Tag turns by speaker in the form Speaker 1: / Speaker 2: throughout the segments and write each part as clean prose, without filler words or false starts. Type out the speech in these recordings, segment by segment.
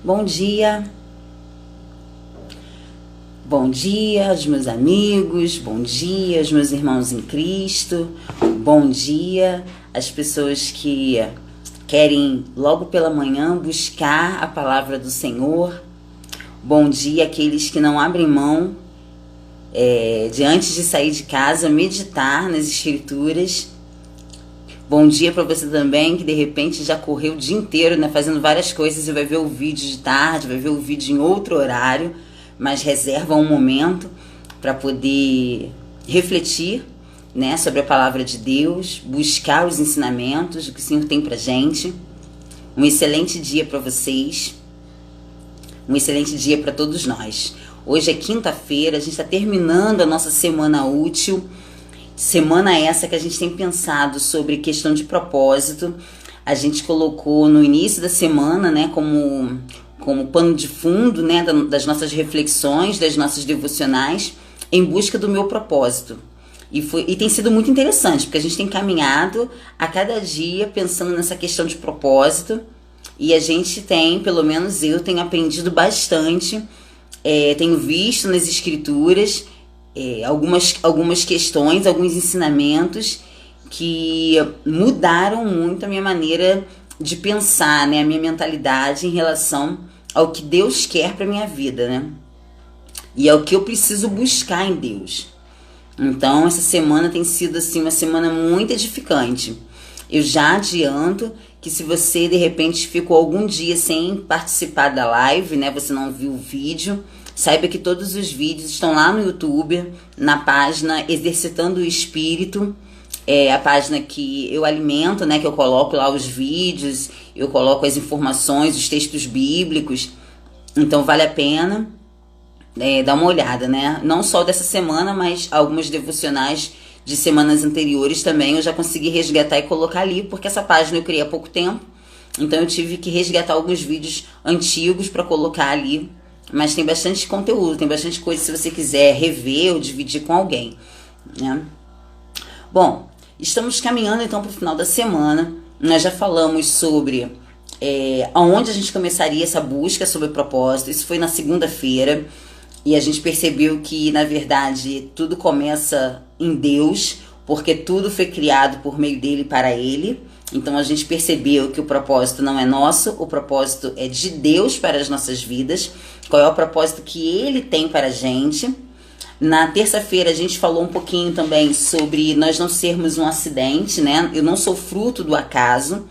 Speaker 1: Bom dia, bom dia aos meus amigos, bom dia aos meus irmãos em Cristo, bom dia às pessoas que querem logo pela manhã buscar a palavra do Senhor, bom dia àqueles que não abrem mão de antes de sair de casa meditar nas Escrituras. Bom dia para você também que de repente já correu o dia inteiro, né, fazendo várias coisas e vai ver o vídeo de tarde, vai ver o vídeo em outro horário, mas reserva um momento para poder refletir, né, sobre a palavra de Deus, buscar os ensinamentos que o Senhor tem para gente. Um excelente dia para vocês, um excelente dia para todos nós. Hoje é quinta-feira, a gente está terminando a nossa semana útil. Semana essa que a gente tem pensado sobre questão de propósito. A gente colocou no início da semana, né, como pano de fundo, né, das nossas reflexões, das nossas devocionais, em busca do meu propósito. E tem sido muito interessante, porque a gente tem caminhado a cada dia pensando nessa questão de propósito. E a gente tem, pelo menos eu, tenho aprendido bastante, tenho visto nas Escrituras algumas questões, alguns ensinamentos que mudaram muito a minha maneira de pensar, né, a minha mentalidade em relação ao que Deus quer para minha vida, né? E ao que eu preciso buscar em Deus. Então, essa semana tem sido assim uma semana muito edificante. Eu já adianto que se você de repente ficou algum dia sem participar da live, né, você não viu o vídeo, saiba que todos os vídeos estão lá no YouTube, na página Exercitando o Espírito, a página que eu alimento, né, que eu coloco lá os vídeos, eu coloco as informações, os textos bíblicos, então vale a pena dar uma olhada, né, não só dessa semana, mas algumas devocionais de semanas anteriores também eu já consegui resgatar e colocar ali, porque essa página eu criei há pouco tempo, então eu tive que resgatar alguns vídeos antigos para colocar ali. Mas tem bastante conteúdo, tem bastante coisa se você quiser rever ou dividir com alguém, né? Bom, estamos caminhando então para o final da semana. Nós já falamos sobre aonde a gente começaria essa busca sobre o propósito. Isso foi na segunda-feira. E a gente percebeu que, na verdade, tudo começa em Deus, porque tudo foi criado por meio dele e para ele. Então a gente percebeu que o propósito não é nosso, o propósito é de Deus para as nossas vidas. Qual é o propósito que ele tem para a gente? Na terça-feira a gente falou um pouquinho também sobre nós não sermos um acidente, né? Eu não sou fruto do acaso.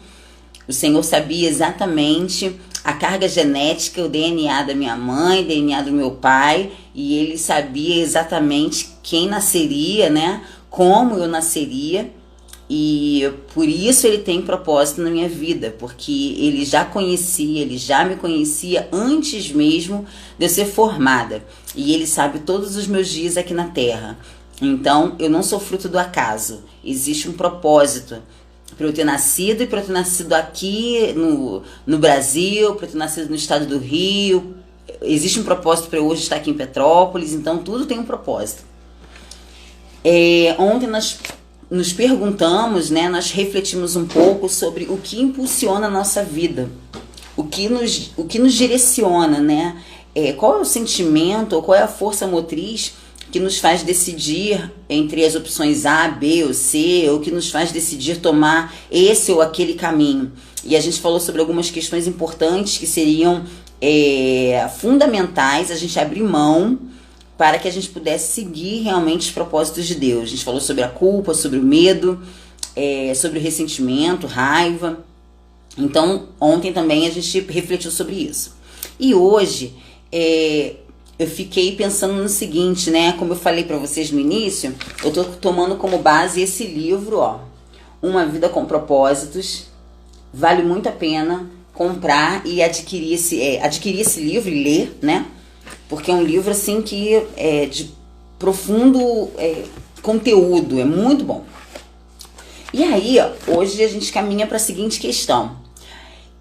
Speaker 1: O Senhor sabia exatamente a carga genética, o DNA da minha mãe, o DNA do meu pai, e ele sabia exatamente quem nasceria, né? Como eu nasceria. E por isso ele tem propósito na minha vida, porque ele já conhecia, ele já me conhecia antes mesmo de eu ser formada. E ele sabe todos os meus dias aqui na Terra. Então, eu não sou fruto do acaso. Existe um propósito para eu ter nascido e para eu ter nascido aqui no Brasil, para eu ter nascido no estado do Rio. Existe um propósito para eu hoje estar aqui em Petrópolis, então tudo tem um propósito. Ontem nós nos perguntamos, né, nós refletimos um pouco sobre o que impulsiona a nossa vida, o que nos direciona, né? Qual é o sentimento, ou qual é a força motriz que nos faz decidir entre as opções A, B ou C, ou que nos faz decidir tomar esse ou aquele caminho. E a gente falou sobre algumas questões importantes que seriam fundamentais a gente abrir mão para que a gente pudesse seguir realmente os propósitos de Deus. A gente falou sobre a culpa, sobre o medo, sobre o ressentimento, raiva. Então, ontem também a gente refletiu sobre isso. E hoje, eu fiquei pensando no seguinte, né? Como eu falei para vocês no início, eu tô tomando como base esse livro, ó, Uma Vida com Propósitos. Vale muito a pena comprar e adquirir esse livro e ler, né? Porque é um livro assim que é de profundo conteúdo, é muito bom. E aí, ó, hoje a gente caminha para a seguinte questão: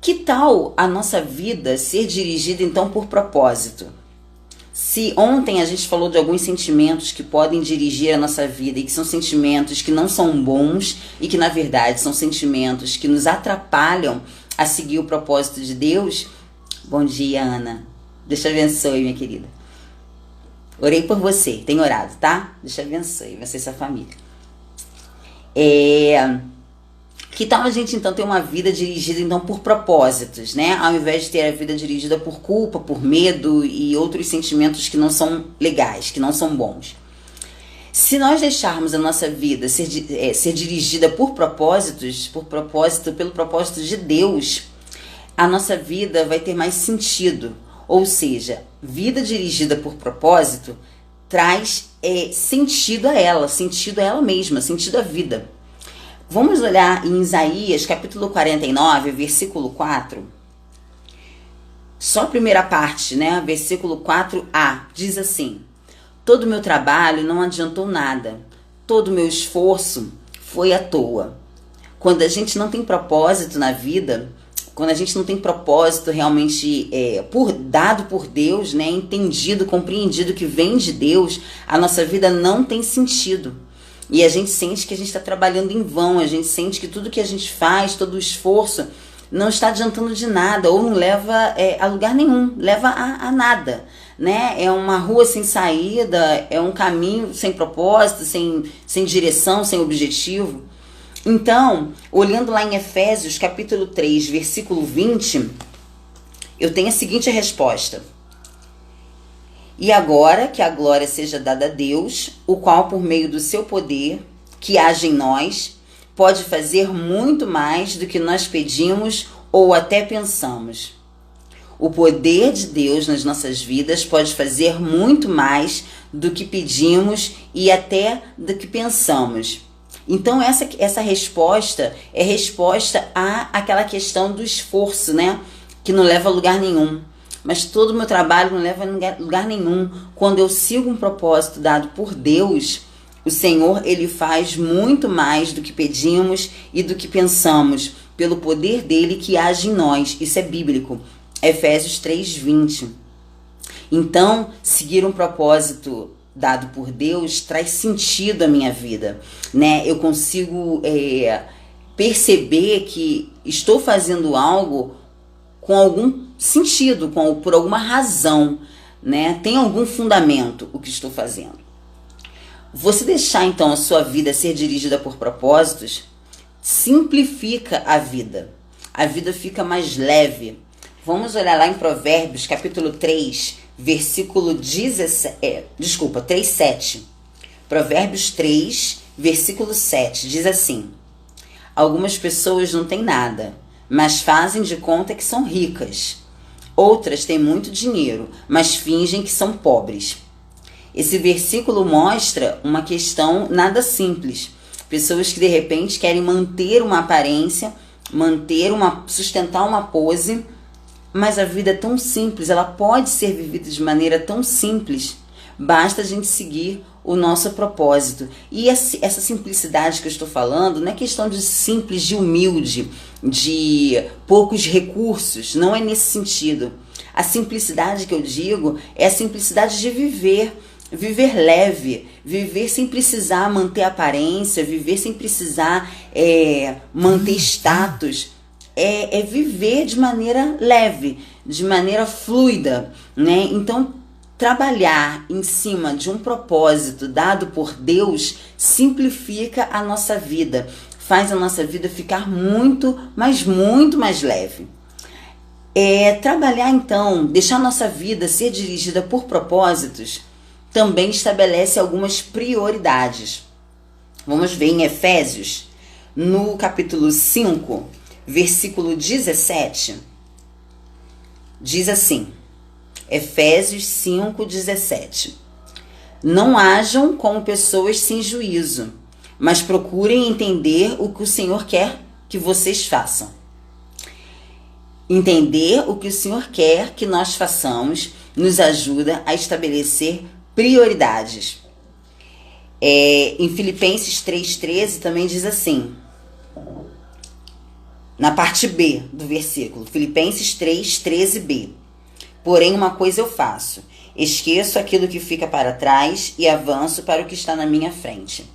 Speaker 1: que tal a nossa vida ser dirigida então por propósito? Se ontem a gente falou de alguns sentimentos que podem dirigir a nossa vida e que são sentimentos que não são bons e que na verdade são sentimentos que nos atrapalham a seguir o propósito de Deus, Bom dia, Ana. Deus te abençoe, minha querida. Orei por você, tenho orado, tá? Deus te abençoe, você e sua família. Que tal a gente então ter uma vida dirigida então por propósitos, né? Ao invés de ter a vida dirigida por culpa, por medo e outros sentimentos que não são legais, que não são bons. Se nós deixarmos a nossa vida ser dirigida por propósitos, pelo propósito de Deus, a nossa vida vai ter mais sentido. Ou seja, vida dirigida por propósito traz sentido a ela mesma, sentido à vida. Vamos olhar em Isaías, capítulo 49, versículo 4. Só a primeira parte, né? Versículo 4a, diz assim: todo o meu trabalho não adiantou nada, todo o meu esforço foi à toa. Quando a gente não tem propósito na vida, quando a gente não tem propósito realmente dado por Deus, né? Entendido, compreendido que vem de Deus, a nossa vida não tem sentido. E a gente sente que a gente está trabalhando em vão, a gente sente que tudo que a gente faz, todo o esforço, não está adiantando de nada, ou não leva a lugar nenhum, leva a nada, né? É uma rua sem saída, é um caminho sem propósito, sem direção, sem objetivo. Então, olhando lá em Efésios, capítulo 3, versículo 20, eu tenho a seguinte resposta: e agora que a glória seja dada a Deus, o qual por meio do seu poder, que age em nós, pode fazer muito mais do que nós pedimos ou até pensamos. O poder de Deus nas nossas vidas pode fazer muito mais do que pedimos e até do que pensamos. Então essa resposta é resposta àquela questão do esforço, né? Que não leva a lugar nenhum. Mas todo o meu trabalho não leva a lugar nenhum. Quando eu sigo um propósito dado por Deus, o Senhor, Ele faz muito mais do que pedimos e do que pensamos, pelo poder dEle que age em nós. Isso é bíblico. Efésios 3:20. Então, seguir um propósito dado por Deus traz sentido à minha vida, né? Eu consigo perceber que estou fazendo algo com algum sentido, por alguma razão, né? Tem algum fundamento o que estou fazendo. Você deixar então a sua vida ser dirigida por propósitos simplifica a vida. A vida fica mais leve. Vamos olhar lá em Provérbios, capítulo 3, versículo 3:7. Provérbios 3, versículo 7, diz assim: algumas pessoas não têm nada, mas fazem de conta que são ricas. Outras têm muito dinheiro, mas fingem que são pobres. Esse versículo mostra uma questão nada simples. Pessoas que de repente querem manter uma aparência, sustentar uma pose, mas a vida é tão simples, ela pode ser vivida de maneira tão simples. Basta a gente seguir o nosso propósito. E essa simplicidade que eu estou falando não é questão de simples, de humilde, de poucos recursos. Não é nesse sentido. A simplicidade que eu digo é a simplicidade de viver. Viver leve, viver sem precisar manter aparência, viver sem precisar manter status. É viver de maneira leve, de maneira fluida, né? Então, trabalhar em cima de um propósito dado por Deus simplifica a nossa vida, faz a nossa vida ficar muito mais leve. Trabalhar então, deixar a nossa vida ser dirigida por propósitos, também estabelece algumas prioridades. Vamos ver em Efésios, no capítulo 5, versículo 17, diz assim, Efésios 5:17. Não hajam como pessoas sem juízo, mas procurem entender o que o Senhor quer que vocês façam. Entender o que o Senhor quer que nós façamos nos ajuda a estabelecer prioridades. Em Filipenses 3:13 também diz assim, na parte B do versículo, Filipenses 3:13b. Porém, uma coisa eu faço, esqueço aquilo que fica para trás e avanço para o que está na minha frente.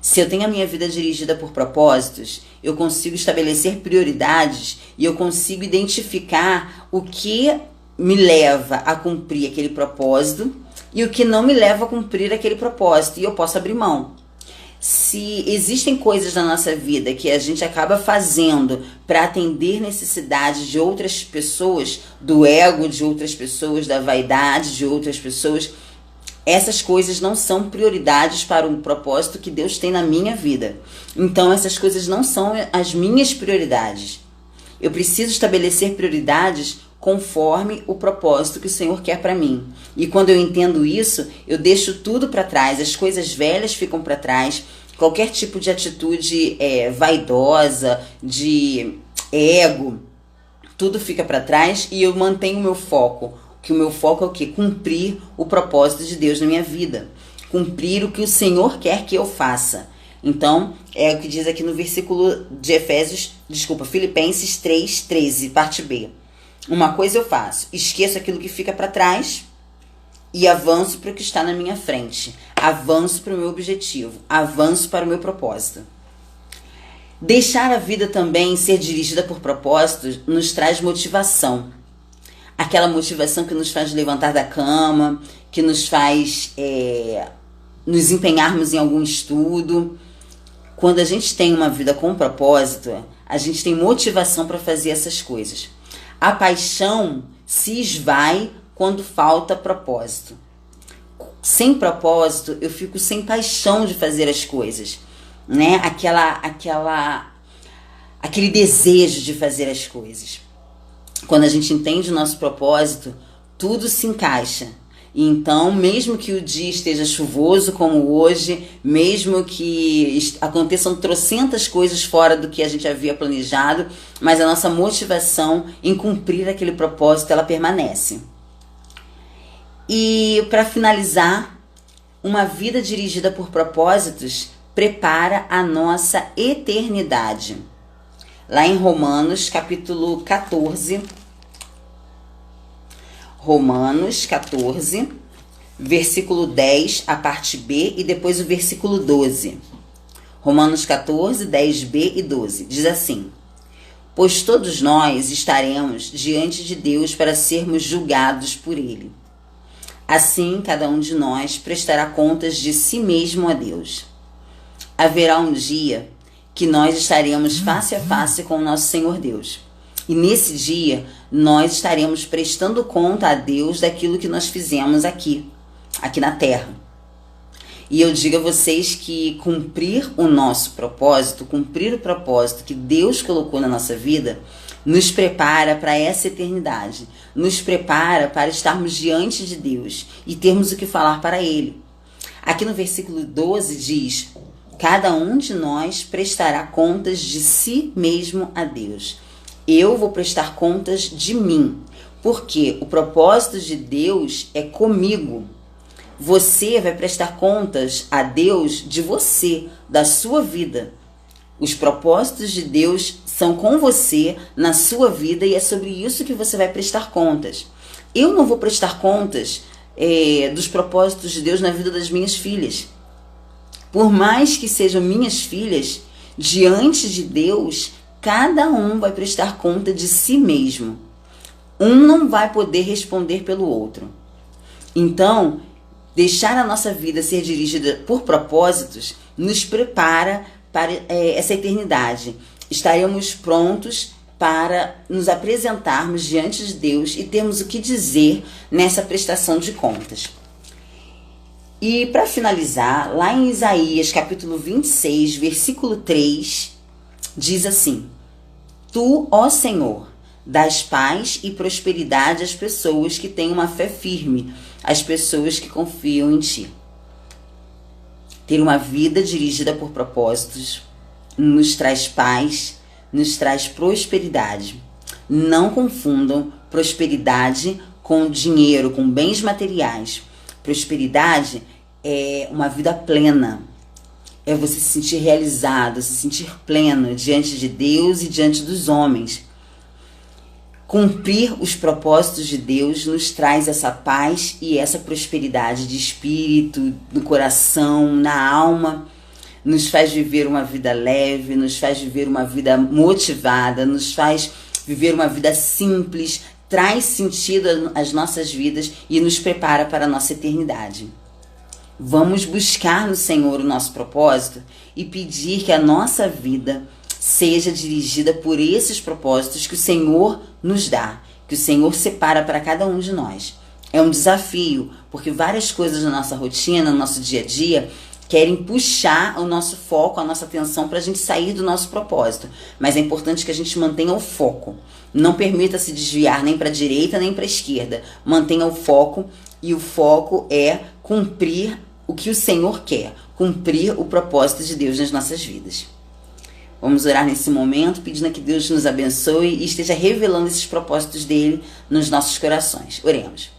Speaker 1: Se eu tenho a minha vida dirigida por propósitos, eu consigo estabelecer prioridades e eu consigo identificar o que me leva a cumprir aquele propósito e o que não me leva a cumprir aquele propósito, e eu posso abrir mão. Se existem coisas na nossa vida que a gente acaba fazendo para atender necessidades de outras pessoas, do ego de outras pessoas, da vaidade de outras pessoas, essas coisas não são prioridades para o propósito que Deus tem na minha vida. Então essas coisas não são as minhas prioridades. Eu preciso estabelecer prioridades conforme o propósito que o Senhor quer para mim. E quando eu entendo isso, eu deixo tudo para trás, as coisas velhas ficam para trás, qualquer tipo de atitude vaidosa, de ego, tudo fica para trás e eu mantenho o meu foco. Que o meu foco é o quê? Cumprir o propósito de Deus na minha vida. Cumprir o que o Senhor quer que eu faça. Então, é o que diz aqui no versículo de Filipenses 3:13, parte B. Uma coisa eu faço, esqueço aquilo que fica para trás e avanço para o que está na minha frente. Avanço para o meu objetivo, avanço para o meu propósito. Deixar a vida também ser dirigida por propósitos nos traz motivação. Aquela motivação que nos faz levantar da cama, que nos faz nos empenharmos em algum estudo. Quando a gente tem uma vida com propósito, a gente tem motivação para fazer essas coisas. A paixão se esvai quando falta propósito. Sem propósito, eu fico sem paixão de fazer as coisas, né? Aquele desejo de fazer as coisas. Quando a gente entende o nosso propósito, tudo se encaixa. E então, mesmo que o dia esteja chuvoso como hoje, mesmo que aconteçam trocentas coisas fora do que a gente havia planejado, mas a nossa motivação em cumprir aquele propósito, ela permanece. E para finalizar, uma vida dirigida por propósitos prepara a nossa eternidade. Lá em Romanos, capítulo 14, versículo 10, a parte B, e depois o versículo 12. Romanos 14, 10b e 12. Diz assim: pois todos nós estaremos diante de Deus para sermos julgados por Ele. Assim, cada um de nós prestará contas de si mesmo a Deus. Haverá um dia que nós estaremos face a face com o nosso Senhor Deus. E nesse dia, nós estaremos prestando conta a Deus daquilo que nós fizemos aqui na Terra. E eu digo a vocês que cumprir o nosso propósito, cumprir o propósito que Deus colocou na nossa vida, nos prepara para essa eternidade, nos prepara para estarmos diante de Deus e termos o que falar para Ele. Aqui no versículo 12 diz: cada um de nós prestará contas de si mesmo a Deus. Eu vou prestar contas de mim, porque o propósito de Deus é comigo. Você vai prestar contas a Deus de você, da sua vida. Os propósitos de Deus são com você, na sua vida, e é sobre isso que você vai prestar contas. Eu não vou prestar contas dos propósitos de Deus na vida das minhas filhas. Por mais que sejam minhas filhas, diante de Deus, cada um vai prestar conta de si mesmo. Um não vai poder responder pelo outro. Então, deixar a nossa vida ser dirigida por propósitos nos prepara para essa eternidade. Estaremos prontos para nos apresentarmos diante de Deus e termos o que dizer nessa prestação de contas. E para finalizar, lá em Isaías capítulo 26, versículo 3, diz assim: tu, ó Senhor, dás paz e prosperidade às pessoas que têm uma fé firme, às pessoas que confiam em ti. Ter uma vida dirigida por propósitos nos traz paz, nos traz prosperidade. Não confundam prosperidade com dinheiro, com bens materiais. Prosperidade é uma vida plena. É você se sentir realizado, se sentir pleno diante de Deus e diante dos homens. Cumprir os propósitos de Deus nos traz essa paz e essa prosperidade de espírito, no coração, na alma. nos faz viver uma vida leve, nos faz viver uma vida motivada, nos faz viver uma vida simples, traz sentido às nossas vidas e nos prepara para a nossa eternidade. Vamos buscar no Senhor o nosso propósito e pedir que a nossa vida seja dirigida por esses propósitos que o Senhor nos dá, que o Senhor separa para cada um de nós. É um desafio, porque várias coisas na nossa rotina, no nosso dia a dia, querem puxar o nosso foco, a nossa atenção para a gente sair do nosso propósito. Mas é importante que a gente mantenha o foco. Não permita se desviar nem para a direita nem para a esquerda. Mantenha o foco, e o foco é cumprir o que o Senhor quer, cumprir o propósito de Deus nas nossas vidas. Vamos orar nesse momento, pedindo que Deus nos abençoe e esteja revelando esses propósitos dele nos nossos corações. Oremos.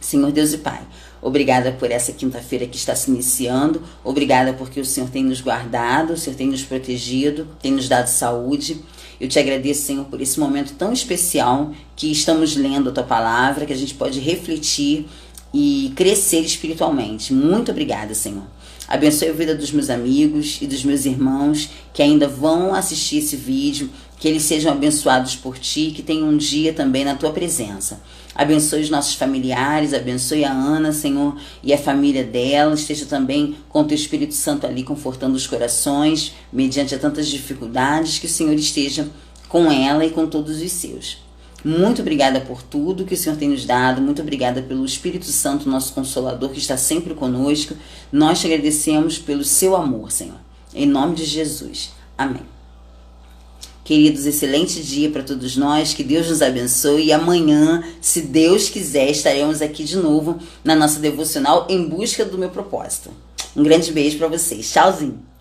Speaker 1: Senhor Deus e Pai, obrigada por essa quinta-feira que está se iniciando, obrigada porque o Senhor tem nos guardado, o Senhor tem nos protegido, tem nos dado saúde. Eu te agradeço, Senhor, por esse momento tão especial que estamos lendo a Tua Palavra, que a gente pode refletir e crescer espiritualmente. Muito obrigada, Senhor. Abençoe a vida dos meus amigos e dos meus irmãos que ainda vão assistir esse vídeo, que eles sejam abençoados por Ti, que tenham um dia também na Tua presença. Abençoe os nossos familiares, abençoe a Ana, Senhor, e a família dela. Esteja também com o Teu Espírito Santo ali, confortando os corações, mediante a tantas dificuldades, que o Senhor esteja com ela e com todos os seus. Muito obrigada por tudo que o Senhor tem nos dado. Muito obrigada pelo Espírito Santo, nosso Consolador, que está sempre conosco. Nós te agradecemos pelo seu amor, Senhor. Em nome de Jesus. Amém. Queridos, excelente dia para todos nós. Que Deus nos abençoe. E amanhã, se Deus quiser, estaremos aqui de novo na nossa devocional Em Busca do Meu Propósito. Um grande beijo para vocês. Tchauzinho.